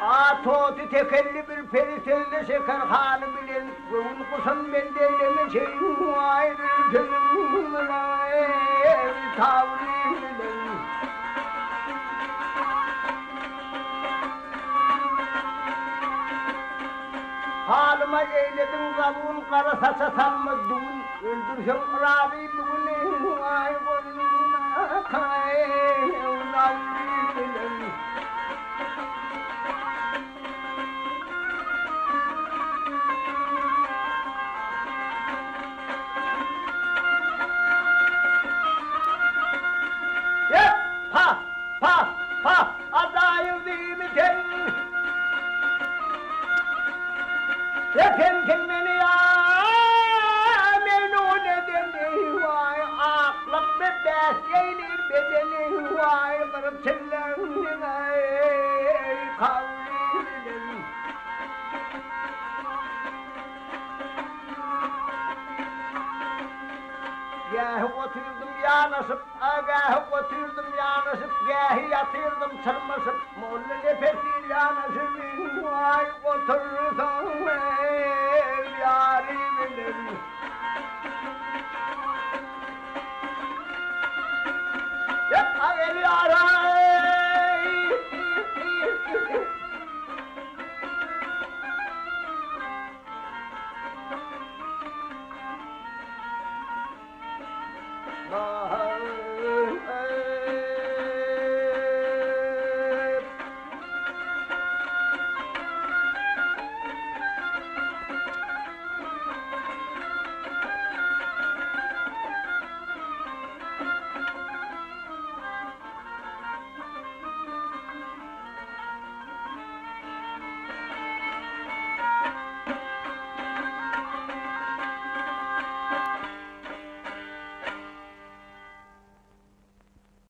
Atoti tekelli bir peritelde şeker halı bilen Uykusun ben deyleme şeyim ayrı gönlüm tavrı bilen Halıma eyledim kabuğun kara saça sanmadım Öldürsem Rabi bugün ay boynuna tavrı bilen Efendim beni ya memnun edeni vay aklım ve besyelir bedeni vay kırıp çillenin ay kavlilim Gâhi oturdum yanasıp gâhi oturdum yanasıp gâhi yatırdım sırmasıp molla nefesir yanasıp vay otursam yâri bilir